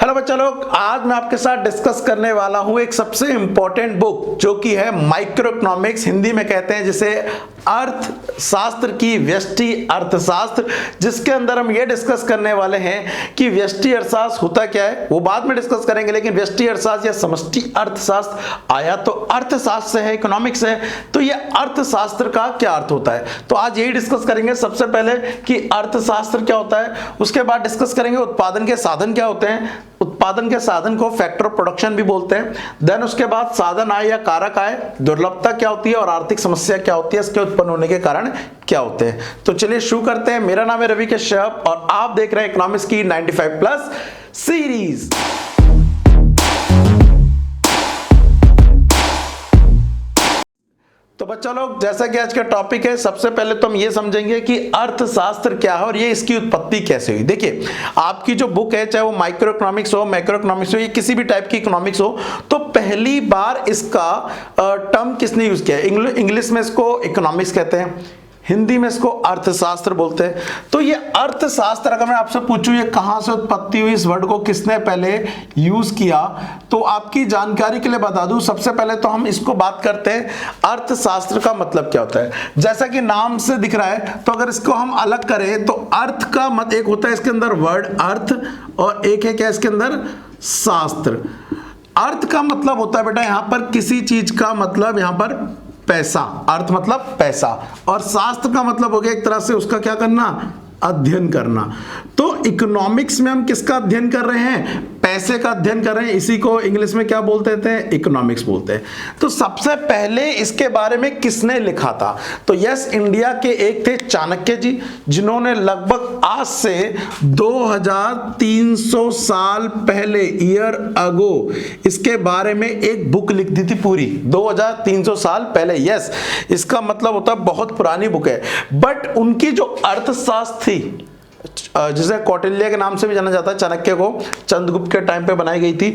Hello बच्चा लोग, आज मैं आपके साथ डिस्कस करने वाला हूं एक सबसे इंपॉर्टेंट बुक जो कि है माइक्रो इकोनॉमिक्स, हिंदी में कहते हैं जिसे अर्थशास्त्र की व्यष्टि अर्थशास्त्र, जिसके अंदर हम ये डिस्कस करने वाले हैं कि व्यष्टि अर्थशास्त्र होता क्या है, वो बाद में डिस्कस करेंगे। लेकिन व्यष्टि अर्थशास्त्र या समष्टि अर्थशास्त्र आया तो अर्थशास्त्र से है, इकोनॉमिक्स है, तो ये अर्थशास्त्र का क्या अर्थ होता है, तो आज यही डिस्कस करेंगे। सबसे पहले कि अर्थशास्त्र क्या होता है, उसके बाद डिस्कस करेंगे उत्पादन के साधन क्या होते हैं, उत्पादन के साधन को फैक्टर ऑफ प्रोडक्शन भी बोलते हैं। देन उसके बाद साधन आय या कारक आय, दुर्लभता क्या होती है और आर्थिक समस्या क्या होती है, इसके उत्पन्न होने के कारण क्या होते हैं। तो चलिए शुरू करते हैं। मेरा नाम है रवि कश्यप और आप देख रहे हैं इकोनॉमिक्स की 95 प्लस सीरीज। तो बच्चा लोग, जैसा कि आज का टॉपिक है, सबसे पहले तो हम ये समझेंगे कि अर्थशास्त्र क्या है और ये इसकी उत्पत्ति कैसे हुई। देखिए, आपकी जो बुक है, चाहे वो माइक्रो इकोनॉमिक्स हो, मैक्रो इकोनॉमिक्स हो, या किसी भी टाइप की इकोनॉमिक्स हो, तो पहली बार इसका टर्म किसने यूज किया है? इंग्लिश में इसको इकोनॉमिक्स कहते हैं, हिंदी में इसको अर्थशास्त्र बोलते हैं। तो ये अर्थशास्त्र, अगर मैं आपसे पूछूं ये कहां से उत्पत्ति हुई, इस वर्ड को किसने पहले यूज किया, तो आपकी जानकारी के लिए बता दूं, सबसे पहले तो हम इसको बात करते हैं अर्थशास्त्र का मतलब क्या होता है। जैसा कि नाम से दिख रहा है, तो अगर इसको हम अलग करें तो अर्थ का मत एक होता है इसके अंदर वर्ड अर्थ, और एक है क्या इसके अंदर शास्त्र। अर्थ का मतलब होता है बेटा यहां पर किसी चीज का मतलब यहां पर पैसा, अर्थ मतलब पैसा, और शास्त्र का मतलब हो गया एक तरह से उसका क्या करना, अध्ययन करना। तो इकोनॉमिक्स में हम किसका अध्ययन कर रहे हैं? पैसे का अध्ययन कर रहे हैं। इसी को इंग्लिश में क्या बोलते थे? इकोनॉमिक्स बोलते हैं। तो सबसे पहले इसके बारे में किसने लिखा था? तो यस, इंडिया के एक थे चाणक्य जी, जिन्होंने लगभग आज से 2300 साल पहले, ईयर अगो, इसके बारे में एक बुक लिख दी थी पूरी 2300 साल पहले। यस, इसका मतलब होता है बहुत पुरानी बुक है। बट उनकी जो अर्थशास्त्र थी, जिसे कौटिल्य के नाम से भी जाना जाता है, चाणक्य को चंद्रगुप्त के टाइम पे बनाई गई थी,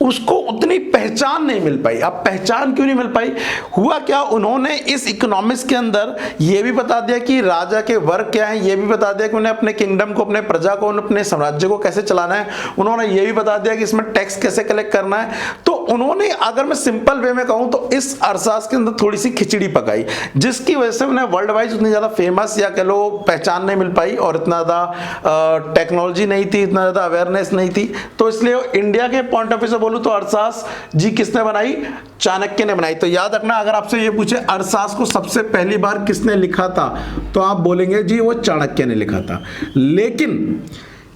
उसको उतनी पहचान नहीं मिल पाई। अब पहचान क्यों नहीं मिल पाई? हुआ क्या, उन्होंने इस इकोनॉमिक्स के अंदर यह भी बता दिया कि राजा के वर्ग क्या है, यह भी बता दिया कि उन्हें अपने किंगडम को, अपने प्रजा को, अपने साम्राज्य को कैसे चलाना है। उन्होंने यह भी बता दिया कि इसमें टैक्स कैसे कलेक्ट करना है। तो उन्होंने, अगर मैं सिंपल वे में कहूं, तो इस अर्थशास्त्र के अंदर थोड़ी सी खिचड़ी पकाई, जिसकी वजह से उन्हें वर्ल्ड वाइज उतनी ज्यादा फेमस या कह लो पहचान नहीं मिल पाई, और इतना ज्यादा टेक्नोलॉजी नहीं थी, इतना ज्यादा अवेयरनेस नहीं थी। तो इसलिए इंडिया के पॉइंट ऑफ व्यू से बोलूं तो अर्थशास्त्र जी किसने बनाई? चाणक्य ने बनाई। तो याद रखना, अगर आपसे ये पूछे अर्थशास्त्र को सबसे पहली बार किसने लिखा था, तो आप बोलेंगे जी वो चाणक्य ने लिखा था। लेकिन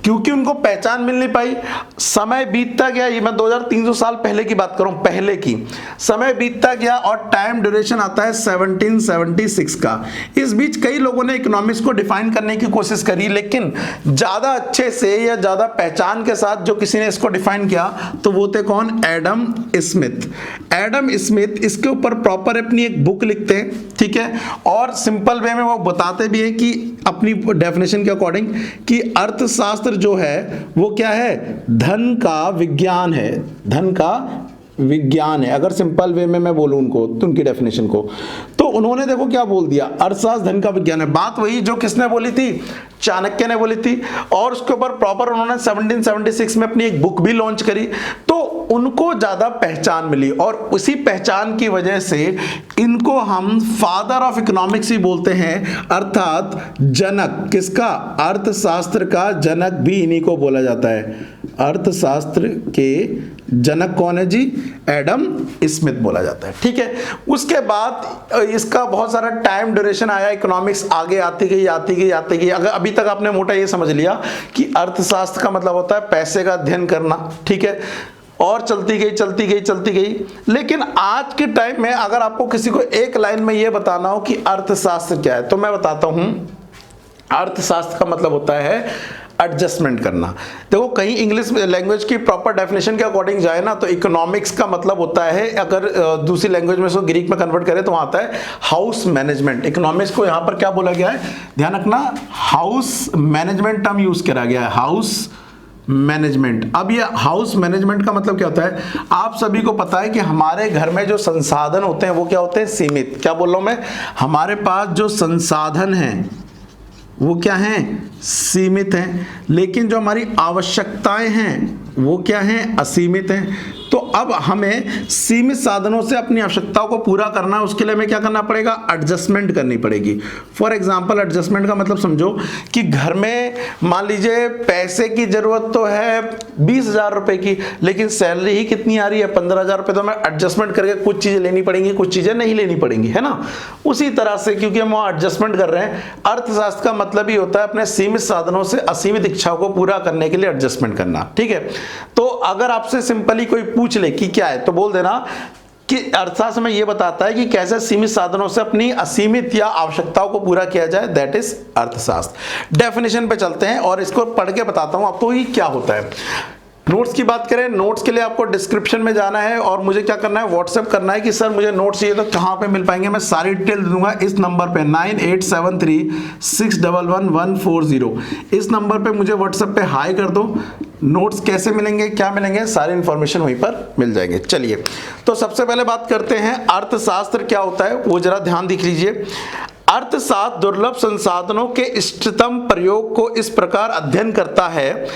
क्योंकि उनको पहचान मिल नहीं पाई, समय बीतता गया, ये मैं 2300 साल पहले की बात करूं, पहले की, समय बीतता गया और टाइम ड्यूरेशन आता है 1776 का। इस बीच कई लोगों ने इकोनॉमिक्स को डिफाइन करने की कोशिश करी, लेकिन ज्यादा अच्छे से या ज्यादा पहचान के साथ जो किसी ने इसको डिफाइन किया, तो वो थे कौन? Adam Smith. एडम स्मिथ इसके ऊपर प्रॉपर अपनी एक बुक लिखते हैं, ठीक है, और सिंपल वे में वो बताते भी हैं कि अपनी डेफिनेशन के अकॉर्डिंग कि अर्थशास्त्र जो है वो क्या है? धन का विज्ञान है, धन का विज्ञान है। अगर सिंपल वे में मैं बोलूं उनको, तो उनकी डेफिनेशन को, तो उन्होंने देखो क्या बोल दिया, अर्थशास्त्र धन का विज्ञान है। बात वही जो किसने बोली थी? चाणक्य ने बोली थी, और उसके ऊपर प्रॉपर उन्होंने 1776 में अपनी एक बुक भी लॉन्च करी। तो उनको ज्यादा पहचान मिली, और उसी पहचान की वजह से इनको हम फादर ऑफ इकोनॉमिक्स ही बोलते हैं, अर्थात जनक किसका? अर्थशास्त्र का जनक भी इन्हीं को बोला जाता है। अर्थशास्त्र के जनक कौन है जी? एडम स्मिथ बोला जाता है, ठीक है। उसके बाद इसका बहुत सारा टाइम ड्यूरेशन आया, इकोनॉमिक्स आगे आती गई आती गई आती गई। अगर अभी तक आपने मोटा ये समझ लिया कि अर्थशास्त्र का मतलब होता है पैसे का अध्ययन करना, ठीक है, और चलती गई चलती गई चलती गई। लेकिन आज के टाइम में अगर आपको किसी को एक लाइन में यह बताना हो कि अर्थशास्त्र क्या है, तो मैं बताता हूं, अर्थशास्त्र का मतलब होता है एडजस्टमेंट करना। देखो, कहीं इंग्लिश लैंग्वेज की प्रॉपर डेफिनेशन के अकॉर्डिंग जाए ना, तो इकोनॉमिक्स का मतलब होता है, अगर दूसरी लैंग्वेज में इसको ग्रीक में कन्वर्ट करें तो वहां आता है हाउस मैनेजमेंट। इकोनॉमिक्स को यहां पर क्या बोला गया है, ध्यान रखना, हाउस मैनेजमेंट टर्म यूज करा गया है, हाउस मैनेजमेंट। अब ये हाउस मैनेजमेंट का मतलब क्या होता है? आप सभी को पता है कि हमारे घर में जो संसाधन होते हैं वो क्या होते हैं? सीमित। क्या बोल रहा हूं मैं? हमारे पास जो संसाधन हैं वो क्या हैं, सीमित हैं, लेकिन जो हमारी आवश्यकताएं हैं वो क्या हैं, असीमित हैं। तो अब हमें सीमित साधनों से अपनी आवश्यकताओं को पूरा करना है, उसके लिए हमें क्या करना पड़ेगा, एडजस्टमेंट करनी पड़ेगी। फॉर एग्जांपल एडजस्टमेंट का मतलब समझो कि घर में मान लीजिए पैसे की जरूरत तो है 20,000 रुपए की, लेकिन सैलरी ही कितनी आ रही है, 15,000 रुपए। तो हमें एडजस्टमेंट करके कुछ चीजें लेनी पड़ेंगी, कुछ चीजें नहीं लेनी पड़ेंगी, है ना। उसी तरह से क्योंकि हम वहां एडजस्टमेंट कर रहे हैं, अर्थशास्त्र का मतलब ही होता है अपने सीमित साधनों से असीमित इच्छाओं को पूरा करने के लिए एडजस्टमेंट करना, ठीक है। तो अगर आपसे सिंपली कोई पूछ ले कि क्या है, तो बोल देना कि अर्थशास्त्र में यह बताता है कि कैसे सीमित साधनों से अपनी असीमित या आवश्यकताओं को पूरा किया जाए, दैट इज अर्थशास्त्र। डेफिनेशन पे चलते हैं और इसको पढ़ के बताता हूं आपको ये क्या होता है। नोट्स की बात करें, नोट्स के लिए आपको डिस्क्रिप्शन में जाना है और मुझे क्या करना है, व्हाट्सएप करना है कि सर मुझे नोट्स चाहिए, तो कहां पे मिल पाएंगे। मैं सारी डिटेल दे दूंगा इस नंबर पे 9873611140। इस नंबर पे मुझे व्हाट्सएप पे हाई कर दो। नोट्स कैसे मिलेंगे, क्या मिलेंगे, सारी इंफॉर्मेशन वहीं पर मिल जाएंगे। चलिए, तो सबसे पहले बात करते हैं अर्थशास्त्र क्या होता है, वो जरा ध्यान दिख लीजिए। अर्थशास्त्र दुर्लभ संसाधनों के इष्टतम प्रयोग को इस प्रकार अध्ययन करता है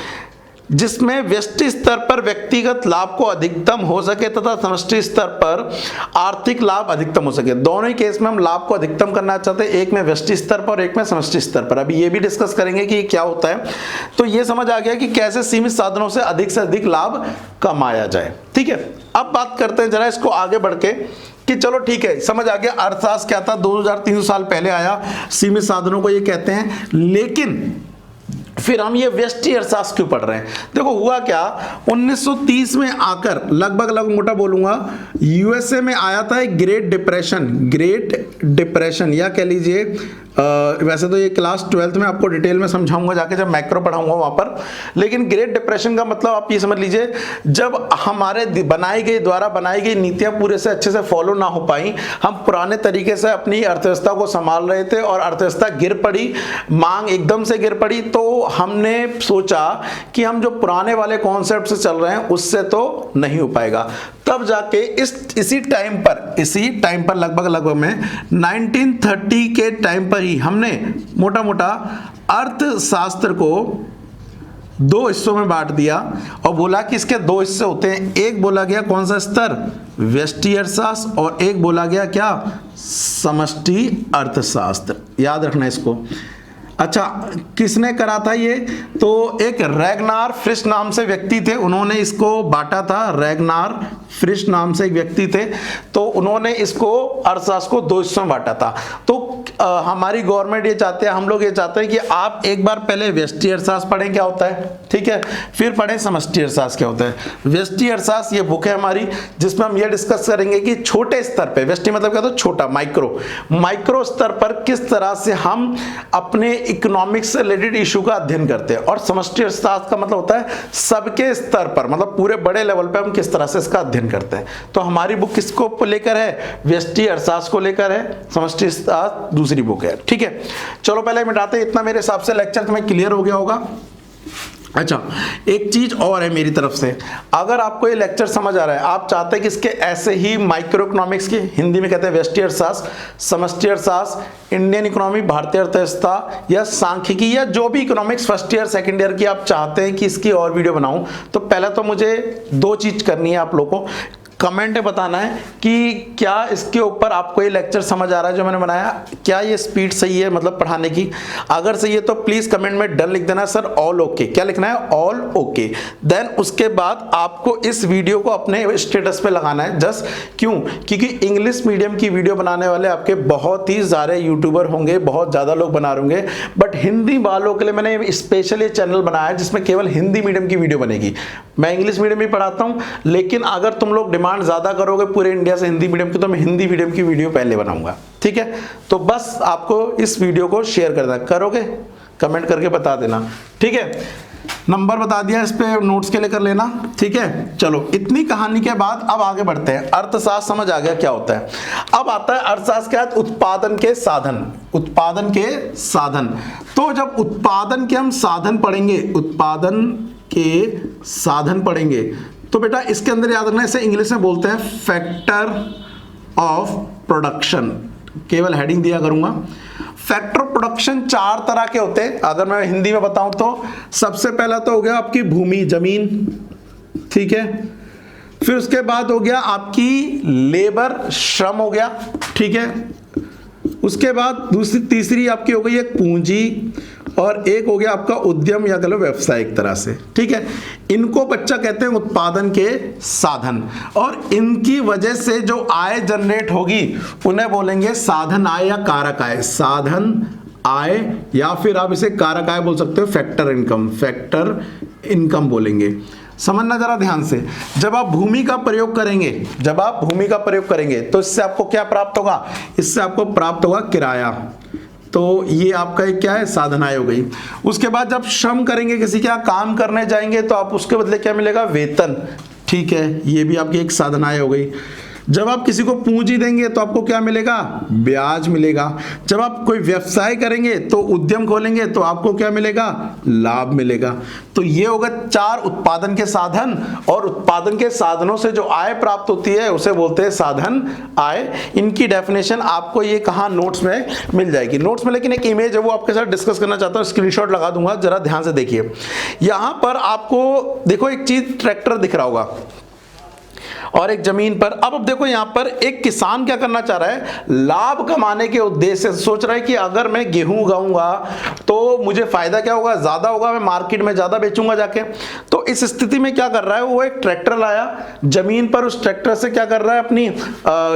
जिसमें व्यष्टि स्तर पर व्यक्तिगत लाभ को अधिकतम हो सके तथा समष्टि स्तर पर आर्थिक लाभ अधिकतम हो सके। दोनों ही केस में हम लाभ को अधिकतम करना चाहते हैं, एक में व्यष्टि स्तर पर और एक में समष्टि स्तर पर। अभी ये भी डिस्कस करेंगे कि क्या होता है। तो ये समझ आ गया कि कैसे सीमित साधनों से अधिक लाभ कमाया जाए, ठीक है। अब बात करते हैं जरा इसको आगे बढ़ के कि चलो ठीक है, समझ आ गया अर्थशास्त्र क्या था, 2300 साल पहले आया, सीमित साधनों को ये कहते हैं। लेकिन फिर हम ये व्यष्टि अर्थशास्त्र क्यों पढ़ रहे हैं। देखो हुआ क्या, 1930 में आकर लगभग मोटा बोलूंगा, यूएसए में आया था एक ग्रेट डिप्रेशन या कह लीजिए वैसे तो ये क्लास 12th में आपको डिटेल में समझाऊंगा जाके, जब मैक्रो पढ़ाऊंगा वहां पर। लेकिन ग्रेट डिप्रेशन का मतलब आप ये समझ लीजिए, जब हमारे द्वारा बनाई गई नीतियां पूरे से अच्छे से फॉलो ना हो पाई, हम पुराने तरीके से अपनी अर्थव्यवस्था को संभाल रहे थे और अर्थव्यवस्था गिर पड़ी, मांग एकदम से गिर पड़ी। तो हमने सोचा कि हम जो पुराने वाले कॉन्सेप्ट से चल रहे हैं उससे तो नहीं हो पाएगा। तब जाके इसी टाइम पर लगभग में 1930 के टाइम पर ही हमने मोटा मोटा अर्थशास्त्र को 2 हिस्सों में बांट दिया और बोला कि इसके 2 हिस्से होते हैं। एक बोला गया कौन सा स्तर, व्यष्टि अर्थशास्त्र, और एक बोला गया क्या, समष्टि अर्थशास्त्र। याद रखना इसको। अच्छा, किसने करा था ये, तो एक रैगनार फ्रिश नाम से व्यक्ति थे, उन्होंने इसको बांटा था। रैगनार फ्रिश नाम से एक व्यक्ति थे, तो उन्होंने इसको अर्थशास्त्र को 2 हिस्सों में बांटा था। तो हमारी गवर्नमेंट ये चाहते हैं, हम लोग ये चाहते हैं कि आप एक बार पहले व्यष्टि अर्थशास्त्र पढ़ें क्या होता है, ठीक है, फिर पढ़ें समष्टि अर्थशास्त्र क्या होता है। व्यष्टि अर्थशास्त्र ये बुक है हमारी, जिसमें हम ये डिस्कस करेंगे कि छोटे स्तर पे, व्यष्टि मतलब क्या, तो छोटा, माइक्रो स्तर पर किस तरह से हम अपने इकोनॉमिक्स से रिलेटेड इशू का अध्ययन करते हैं। और समष्टि अर्थशास्त्र का मतलब होता है सबके स्तर पर, मतलब पूरे बड़े लेवल पे हम किस तरह से इसका अध्ययन करते हैं। तो हमारी बुक किसको लेकर है, व्यष्टि अर्थशास्त्र को लेकर है, समष्टि अर्थशास्त्र दूसरी बुक है, ठीक है। चलो पहले मिटाते हैं, इतना मेरे हिसाब से लेक्चर तुम्हें क्लियर हो गया होगा। अच्छा, एक चीज और है मेरी तरफ से, अगर आपको ये लेक्चर समझ आ रहा है, आप चाहते हैं कि इसके ऐसे ही माइक्रो इकोनॉमिक्स की, हिंदी में कहते हैं व्यष्टि अर्थशास्त्र, समष्टि अर्थशास्त्र, इंडियन इकोनॉमी, भारतीय अर्थव्यवस्था या सांख्यिकी या जो भी economics first year second year की आप चाहते हैं कि इसकी और वीडियो बनाऊं, तो पहले तो मुझे 2 चीज करनी है आप लोगों को। कमेंट में बताना है कि क्या इसके ऊपर आपको ये लेक्चर समझ आ रहा है जो मैंने बनाया, क्या ये स्पीड सही है मतलब पढ़ाने की। अगर सही है तो प्लीज कमेंट में डन लिख देना, सर ऑल ओके। क्या लिखना है, ऑल ओके। देन उसके बाद आपको इस वीडियो को अपने स्टेटस पे लगाना है। जस्ट क्यों, क्योंकि इंग्लिश मीडियम की वीडियो बनाने वाले आपके बहुत ही सारे यूट्यूबर होंगे, बहुत ज्यादा लोग बना रहे होंगे, बट हिंदी वालों के लिए मैंने स्पेशली चैनल बनाया है जिसमें केवल हिंदी मीडियम की वीडियो बनेगी। मैं इंग्लिश मीडियम भी पढ़ाता हूं, लेकिन अगर तुम लोग डिमांड ज्यादा करोगे पूरे इंडिया से हिंदी मीडियम की, तो मैं हिंदी मीडियम की वीडियो पहले बनाऊंगा, ठीक है। तो बस आपको इस वीडियो को शेयर करना, करोगे कमेंट करके बता देना, ठीक है। नंबर बता दिया, इस पे नोट्स के लिए कर लेना, ठीक है। चलो, इतनी कहानी के बाद अब आगे बढ़ते हैं। अर्थशास्त्र समझ आ गया क्या होता है। अब आता है अर्थशास्त्र क्या है, उत्पादन के साधन। उत्पादन के साधन, तो जब उत्पादन के हम साधन पढ़ेंगे, उत्पादन के साधन पढ़ेंगे, तो बेटा इसके अंदर याद रखना, इसे इंग्लिश में बोलते हैं फैक्टर ऑफ प्रोडक्शन। केवल हेडिंग दिया करूंगा, फैक्टर प्रोडक्शन 4 तरह के होते हैं, अगर मैं हिंदी में बताऊं तो सबसे पहला तो हो गया आपकी भूमि, जमीन, ठीक है। फिर उसके बाद हो गया आपकी लेबर, श्रम हो गया, ठीक है। उसके बाद तीसरी आपकी हो गई एक पूंजी, और एक हो गया आपका उद्यम या कह लो व्यवसाय एक तरह से, ठीक है। इनको बच्चा कहते हैं उत्पादन के साधन, और इनकी वजह से जो आय जनरेट होगी उन्हें बोलेंगे साधन आय या कारक आय। साधन आय, या फिर आप इसे कारक आय बोल सकते हो, फैक्टर इनकम, फैक्टर इनकम बोलेंगे। समझना जरा ध्यान से, जब आप भूमि का प्रयोग करेंगे, जब आप भूमि का प्रयोग करेंगे तो इससे आपको क्या प्राप्त होगा, इससे आपको प्राप्त होगा किराया, तो ये आपका एक क्या है, साधन आय हो गई। उसके बाद जब श्रम करेंगे, किसी के यहाँ काम करने जाएंगे तो आप उसके बदले क्या मिलेगा, वेतन, ठीक है, ये भी आपकी एक साधन आय हो गई। जब आप किसी को पूंजी देंगे तो आपको क्या मिलेगा, ब्याज मिलेगा। जब आप कोई व्यवसाय करेंगे तो उद्यम खोलेंगे तो आपको क्या मिलेगा, लाभ मिलेगा। तो ये होगा 4 उत्पादन के साधन, और उत्पादन के साधनों से जो आय प्राप्त होती है उसे बोलते हैं साधन आय। इनकी डेफिनेशन आपको ये कहाँ नोट्स में मिल जाएगी, नोट्स में, लेकिन एक इमेज है वो आपके साथ डिस्कस करना चाहता हूँ, स्क्रीनशॉट लगा दूंगा, जरा ध्यान से देखिए। यहां पर आपको देखो एक चीज, ट्रैक्टर दिख रहा होगा और एक जमीन पर। अब देखो यहां पर एक किसान क्या करना चाह रहा है, लाभ कमाने के उद्देश्य से सोच रहा है कि अगर मैं गेहूं उगाऊंगा तो मुझे फायदा क्या होगा, ज्यादा होगा, मैं मार्केट में ज्यादा बेचूंगा जाके। तो इस स्थिति में क्या कर रहा है, वो एक ट्रैक्टर लाया जमीन पर, उस ट्रैक्टर से क्या कर रहा है, अपनी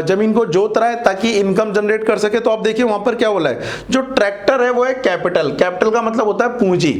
जमीन को जोत रहा है ताकि इनकम जनरेट कर सके। तो आप देखिए वहां पर क्या बोला है, जो ट्रैक्टर है वो है कैपिटल, कैपिटल का मतलब होता है पूंजी,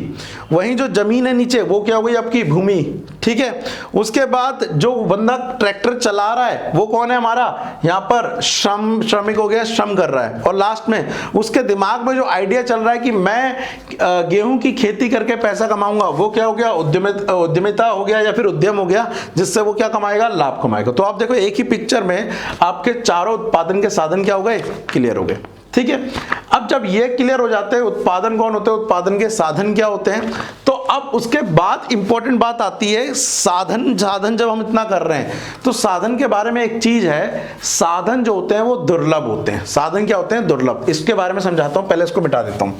वहीं जो जमीन है नीचे वो क्या हो गई आपकी भूमि, ठीक है। उसके बाद जो बंदा ट्रैक्टर चला रहा है वो कौन है हमारा, यहां पर श्रमिक हो गया, श्रम कर रहा है। और लास्ट में उसके दिमाग में जो आइडिया चल रहा है कि मैं गेहूं की खेती करके पैसा कमाऊंगा, वो क्या हो गया, उद्यमिता हो गया या फिर उद्यम हो गया, जिससे वो क्या कमाएगा, लाभ कमाएगा। तो आप देखो एक ही पिक्चर में आपके चारों उत्पादन के साधन क्या हो गए, क्लियर हो गए, ठीक है। अब जब ये क्लियर हो जाते हैं उत्पादन कौन होते हैं, उत्पादन के साधन क्या होते हैं, तो अब उसके बाद इंपॉर्टेंट बात आती है साधन। साधन जब हम इतना कर रहे हैं तो साधन के बारे में एक चीज है, साधन जो होते हैं वो दुर्लभ होते हैं। साधन क्या होते हैं, दुर्लभ। इसके बारे में समझाता हूं, पहले इसको मिटा देता हूं।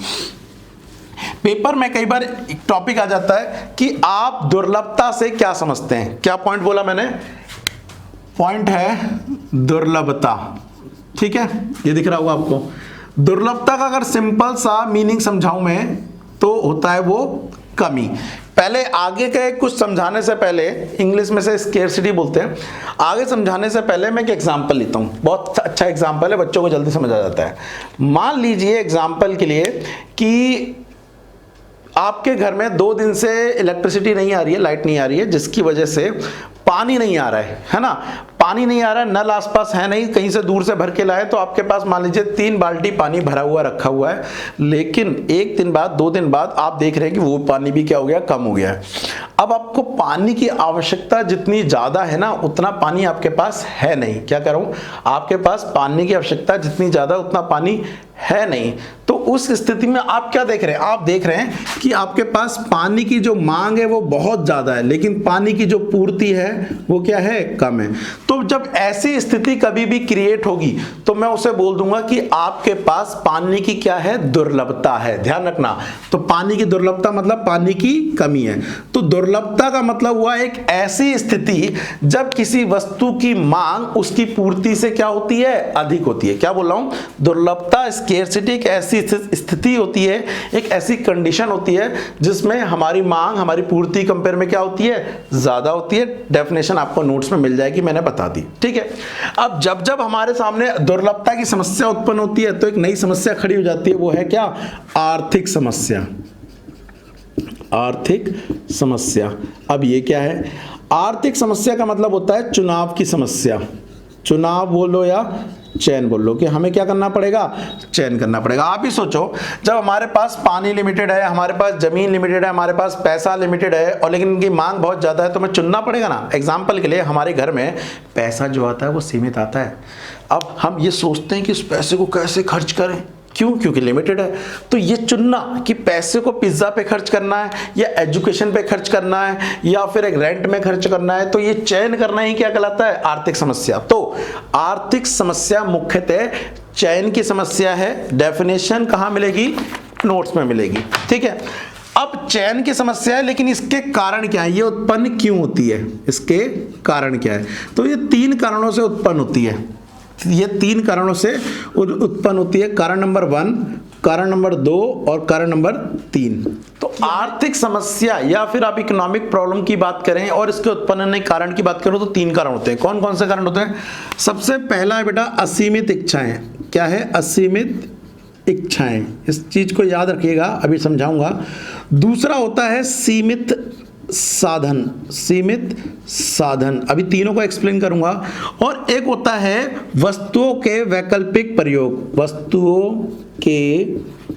पेपर में कई बार एक टॉपिक आ जाता है कि आप दुर्लभता से क्या समझते हैं। क्या पॉइंट बोला मैंने, पॉइंट है दुर्लभता, ठीक है, ये दिख रहा होगा आपको। दुर्लभता का अगर सिंपल सा मीनिंग समझाऊं मैं तो होता है वो कमी। पहले आगे के कुछ समझाने से पहले, इंग्लिश में से स्केर्सिटी बोलते हैं, आगे समझाने से पहले मैं एक एग्जांपल लेता हूं। बहुत अच्छा एग्जांपल है, बच्चों को जल्दी समझ आ जाता है। मान लीजिए एग्जांपल के लिए कि आपके घर में 2 दिन से इलेक्ट्रिसिटी नहीं आ रही है, लाइट नहीं आ रही है, जिसकी वजह से पानी नहीं आ रहा है ना, पानी नहीं आ रहा है, नल आसपास है नहीं, कहीं से दूर से भर के लाए, तो आपके पास मान लीजिए 3 बाल्टी पानी भरा हुआ रखा हुआ है। लेकिन 1 दिन बाद 2 दिन बाद आप देख रहे हैं कि वो पानी भी क्या हो गया, कम हो गया है। अब आपको पानी की आवश्यकता जितनी ज्यादा है ना, उतना पानी आपके पास है नहीं। क्या कह रहा हूं, आपके पास पानी की आवश्यकता जितनी ज्यादा उतना पानी है नहीं। तो उस स्थिति में आप क्या देख रहे हैं, आप देख रहे हैं कि आपके पास पानी की जो मांग है वो बहुत ज्यादा है, लेकिन पानी की जो पूर्ति है वो क्या है, कम है। तो जब ऐसी स्थिति कभी भी क्रिएट होगी तो मैं उसे बोल दूंगा कि आपके पास पानी की क्या है, दुर्लभता है। ध्यान रखना, तो पानी की दुर्लभता मतलब पानी की कमी है। तो दुर्लभता का मतलब हुआ एक ऐसी स्थिति जब किसी वस्तु की मांग उसकी पूर्ति से क्या होती है, अधिक होती है। क्या बोल रहा हूं, दुर्लभता, स्केर्सिटी एक ऐसी स्थिति होती है, एक ऐसी कंडीशन होती है जिसमें हमारी मांग हमारी पूर्ति कंपेयर में क्या होती है, ज्यादा होती है। डेफिनेशन आपको नोट्स में मिल जाएगी, मैंने बता दी, ठीक है। अब जब जब हमारे सामने दुर्लभता की समस्या उत्पन्न होती है तो एक नई समस्या खड़ी हो जाती है, वो है क्या, आर्थिक समस्या। आर्थिक समस्या। अब ये क्या है, आर्थिक समस्या का मतलब होता है चुनाव की समस्या। चुनाव बोलो या चयन बोल लो, कि हमें क्या करना पड़ेगा, चयन करना पड़ेगा। आप ही सोचो, जब हमारे पास पानी लिमिटेड है, हमारे पास जमीन लिमिटेड है, हमारे पास पैसा लिमिटेड है, और लेकिन इनकी मांग बहुत ज्यादा है, तो हमें चुनना पड़ेगा ना। एग्जाम्पल के लिए हमारे घर में पैसा जो आता है वो सीमित आता है। अब हम ये सोचते हैं कि उस पैसे को कैसे खर्च करें, क्यों, क्योंकि लिमिटेड है। तो ये चुनना कि पैसे को पिज्जा पे खर्च करना है या एजुकेशन पे खर्च करना है या फिर एक रेंट में खर्च करना है, तो ये चयन करना ही क्या कहलाता है, आर्थिक समस्या। तो आर्थिक समस्या मुख्यतः चयन की समस्या है, डेफिनेशन कहाँ मिलेगी, नोट्स में मिलेगी। ठीक है, अब चयन की समस्या है लेकिन इसके कारण क्या है, ये उत्पन्न क्यों होती है, इसके कारण क्या है। तो ये 3 कारणों से उत्पन्न होती है, ये 3 कारणों से उत्पन्न होती है। कारण नंबर 1, कारण नंबर 2 और कारण नंबर 3। तो आर्थिक समस्या या फिर आप इकोनॉमिक प्रॉब्लम की बात करें और इसके उत्पन्न होने के कारण की बात करो तो 3 कारण होते हैं। कौन कौन से कारण होते हैं? सबसे पहला है बेटा असीमित इच्छाएं। क्या है? असीमित इच्छाएं। इस चीज को याद रखिएगा, अभी समझाऊंगा। दूसरा होता है सीमित साधन, सीमित साधन, अभी तीनों को एक्सप्लेन करूंगा। और एक होता है वस्तुओं के वैकल्पिक प्रयोग, वस्तुओं के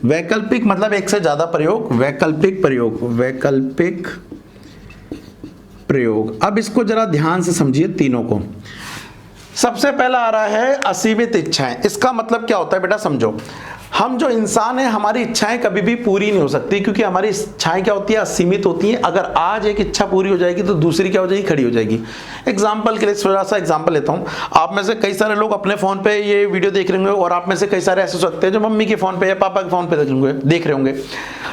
वैकल्पिक मतलब एक से ज्यादा प्रयोग, वैकल्पिक प्रयोग, वैकल्पिक प्रयोग। अब इसको जरा ध्यान से समझिए तीनों को। सबसे पहला आ रहा है असीमित इच्छाएं। इसका मतलब क्या होता है बेटा, समझो। हम जो इंसान है, हमारी इच्छाएं कभी भी पूरी नहीं हो सकती, क्योंकि हमारी इच्छाएं क्या होती है, असीमित होती हैं। अगर आज एक इच्छा पूरी हो जाएगी तो दूसरी क्या हो जाएगी, खड़ी हो जाएगी। एग्जाम्पल के लिए थोड़ा सा एग्जाम्पल लेता हूं। आप में से कई सारे लोग अपने फोन पे ये वीडियो देख रहे होंगे, और आप में से कई सारे ऐसे हो सकते हैं जो मम्मी के फोन पे या पापा के फोन पे देख रहे होंगे।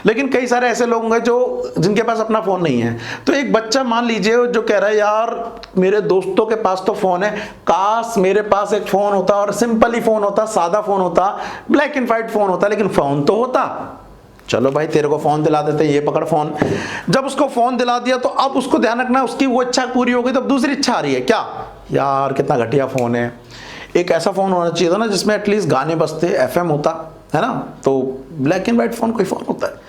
लेकिन कई सारे ऐसे लोग होंगे जो जिनके पास अपना फोन नहीं है। तो एक बच्चा मान लीजिए जो कह रहा है, यार मेरे दोस्तों के पास तो फोन है, काश मेरे पास एक फोन होता, और सिंपल ही फोन होता, सादा फोन होता, ब्लैक एंड व्हाइट फोन होता, लेकिन फोन तो होता। चलो भाई तेरे को फोन दिला देते, ये पकड़ फोन। जब उसको फोन दिला दिया तो अब उसको ध्यान रखना, उसकी वो इच्छा पूरी हो गई तो अब दूसरी इच्छा आ रही है। क्या? यार कितना घटिया फोन है, एक ऐसा फोन होना चाहिए था ना जिसमें एटलीस्ट गाने बजते, एफएम होता है ना। तो ब्लैक एंड व्हाइट फोन कोई फोन होता है।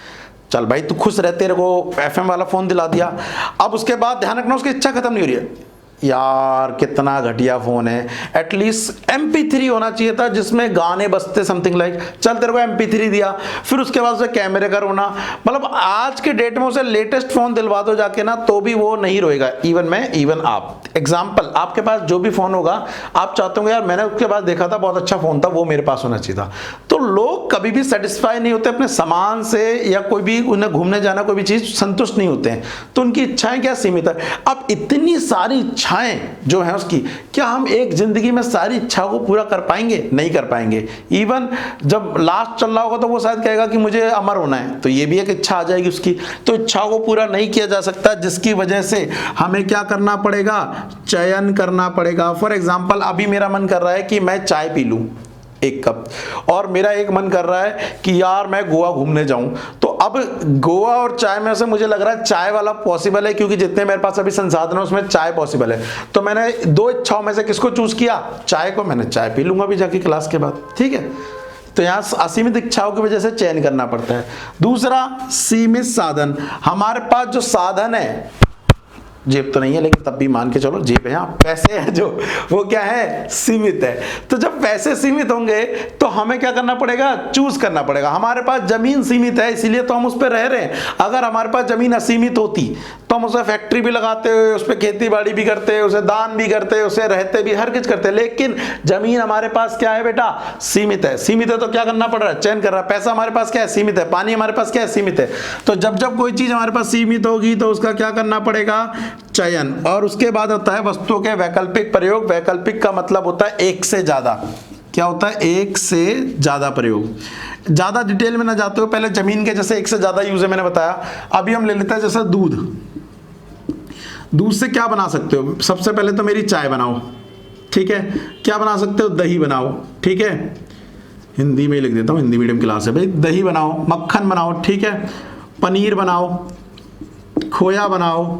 चल भाई तू खुश रह, तेरे को एफएम वाला फोन दिला दिया। अब उसके बाद ध्यान रखना उसकी इच्छा खत्म नहीं हो रही है, यार कितना घटिया फोन है, एटलीस्ट MP3 होना चाहिए था जिसमें गाने बजते, समथिंग लाइक। चल तेरे को MP3 दिया, फिर उसके बाद उसे कैमरे का रोना। मतलब आज के डेट में उसे लेटेस्ट फोन दिलवा दो जाके ना, तो भी वो नहीं रोएगा। इवन मैं, इवन आप। एग्जाम्पल, आपके पास जो भी फोन होगा, आप चाहते होंगे यार मैंने उसके पास देखा था, बहुत अच्छा फोन था, वो मेरे पास होना चाहिए था। तो लोग कभी भी सेटिस्फाई नहीं होते अपने सामान से, या कोई भी उन्हें घूमने जाना, कोई भी चीज संतुष्ट नहीं होते हैं। तो उनकी इच्छाएं क्या सीमित है। अब इतनी सारी इच्छाएं जो है उसकी, क्या हम एक जिंदगी में सारी इच्छाओं को पूरा कर पाएंगे? नहीं कर पाएंगे। इवन जब लास्ट चल रहा होगा तो वो शायद कहेगा कि मुझे अमर होना है, तो ये भी एक इच्छा आ जाएगी उसकी। तो इच्छाओं को पूरा नहीं किया जा सकता, जिसकी वजह से हमें क्या करना पड़ेगा, चयन करना पड़ेगा। फॉर एग्जाम्पल, अभी मेरा मन कर रहा है कि मैं चाय पी लूं 1 कप, और मेरा एक मन कर रहा है कि यार मैं गोवा घूमने जाऊं। तो अब गोवा और चाय में से मुझे लग रहा है चाय वाला पॉसिबल है, क्योंकि जितने मेरे पास अभी संसाधन है उसमें चाय पॉसिबल है। तो मैंने 2 इच्छाओं में से किसको चूज किया? चाय को। मैंने चाय पी लूंगा अभी जाके क्लास के बाद। ठीक है, तो यहाँ असीमित इच्छाओं की वजह से चयन करना पड़ता है। दूसरा, सीमित साधन। हमारे पास जो साधन है, जेब तो नहीं है लेकिन तब भी मान के चलो जेब है, यहाँ पैसे हैं जो, वो क्या है, सीमित है। तो जब पैसे सीमित होंगे तो हमें क्या करना पड़ेगा, चूज करना पड़ेगा। हमारे पास जमीन सीमित है, इसीलिए तो हम उस पर रह रहे हैं। अगर हमारे पास जमीन असीमित होती तो हम उसे फैक्ट्री भी लगाते, उस पर खेती बाड़ी भी करते, उसे दान भी करते, उसे रहते भी, हर कुछ करते। लेकिन जमीन हमारे पास क्या है बेटा, सीमित है। सीमित है तो क्या करना पड़ रहा है, चयन कर रहा है। पैसा हमारे पास क्या है, सीमित है। पानी हमारे पास क्या है, सीमित है। तो जब जब कोई चीज हमारे पास सीमित होगी तो उसका क्या करना पड़ेगा, चयन। और उसके बाद होता है वस्तुओं के वैकल्पिक प्रयोग। वैकल्पिक का मतलब होता है एक से ज्यादा। क्या होता है, एक से ज्यादा प्रयोग। ज्यादा डिटेल में ना जाते हो, पहले जमीन के जैसे एक से ज्यादा यूज है मैंने बताया। अभी हम ले लेते हैं जैसे दूध। दूध से क्या बना सकते हो, सबसे पहले तो मेरी चाय बनाओ, ठीक है। क्या बना सकते हो, दही बनाओ, ठीक है। हिंदी में लिख देता हूँ, हिंदी मीडियम क्लास है भाई। दही बनाओ, मक्खन बनाओ, ठीक है। पनीर बनाओ, खोया बनाओ,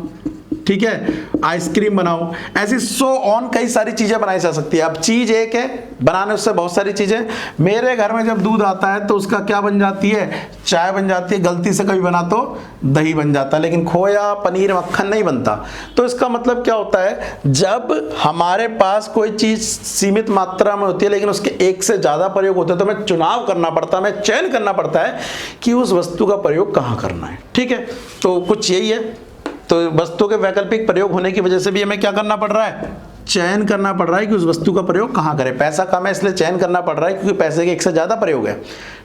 ठीक है। आइसक्रीम बनाओ, ऐसी सो ऑन कई सारी चीजें बनाई जा सकती है। अब चीज एक है, बनाने उससे बहुत सारी चीजें। मेरे घर में जब दूध आता है तो उसका क्या बन जाती है, चाय बन जाती है। गलती से कभी बना तो दही बन जाता है, लेकिन खोया, पनीर, मक्खन नहीं बनता। तो इसका मतलब क्या होता है, जब हमारे पास कोई चीज सीमित मात्रा में होती है लेकिन उसके एक से ज्यादा प्रयोग होते हैं, तो हमें चुनाव करना पड़ता है, हमें चयन करना पड़ता है कि उस वस्तु का प्रयोग कहाँ करना है, ठीक है। तो कुछ यही है। तो वस्तु के वैकल्पिक प्रयोग होने की वजह से भी हमें क्या करना पड़ रहा है, चयन करना पड़ रहा है कि उस वस्तु का प्रयोग कहाँ करें। पैसा कम है इसलिए चयन करना पड़ रहा है, क्योंकि पैसे के एक से ज्यादा प्रयोग है,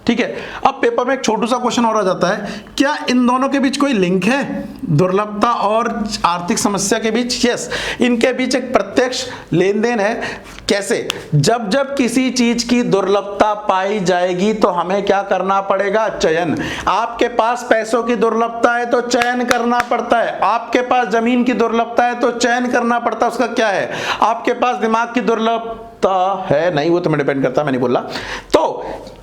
ठीक है। अब पेपर में एक छोटू सा क्वेश्चन और आ जाता है, क्या इन दोनों के बीच कोई लिंक है, दुर्लभता और आर्थिक समस्या के बीच? यस, इनके बीच एक प्रत्यक्ष लेन देन है। कैसे? जब जब किसी चीज की दुर्लभता पाई जाएगी तो हमें क्या करना पड़ेगा? चयन। आपके पास पैसों की दुर्लभता है तो चयन करना पड़ता है, आपके पास जमीन की दुर्लभता है तो चयन करना पड़ता है। उसका क्या है? आपके पास दिमाग की दुर्लभता है, नहीं वो तो मैं डिपेंड करता, मैं नहीं बोल रहा। तो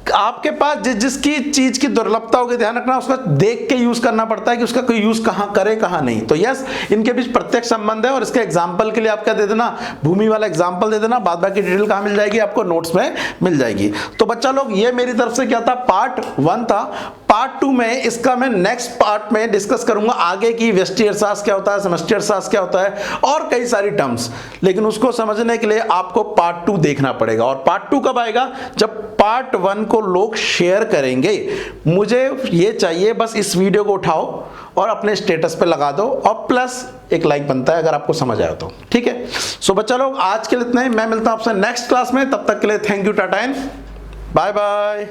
आपके पास जिसकी चीज की दुर्लभता होगी, ध्यान रखना, उसका देख के यूज करना पड़ता है कि उसका कोई यूज कहां करे कहां नहीं। तो यस, इनके बीच प्रत्यक्ष संबंध है। और इसके एग्जांपल के लिए आप क्या दे देना, भूमि वाला एग्जांपल दे देना। बाद बाकी डिटेल कहां मिल जाएगी? आपको नोट्स में मिल जाएगी। तो बच्चा लोग, ये मेरी तरफ से क्या था, पार्ट 1 था। पार्ट 2 में इसका मैं नेक्स्ट पार्ट में डिस्कस करूंगा आगे की व्यष्टि अर्थशास्त्र क्या होता है, समष्टि अर्थशास्त्र क्या होता है और कई सारी टर्म्स। लेकिन उसको समझने के लिए आपको पार्ट 2 देखना पड़ेगा। और पार्ट 2 कब आएगा? जब पार्ट 1 को लोग शेयर करेंगे। मुझे ये चाहिए, बस इस वीडियो को उठाओ और अपने स्टेटस पे लगा दो और प्लस एक लाइक बनता है अगर आपको समझ आया तो, ठीक है। सो बच्चा लोग, आज के लिए इतना ही। मैं मिलता हूं आपसे नेक्स्ट क्लास में, तब तक के लिए thank you, tata and bye bye.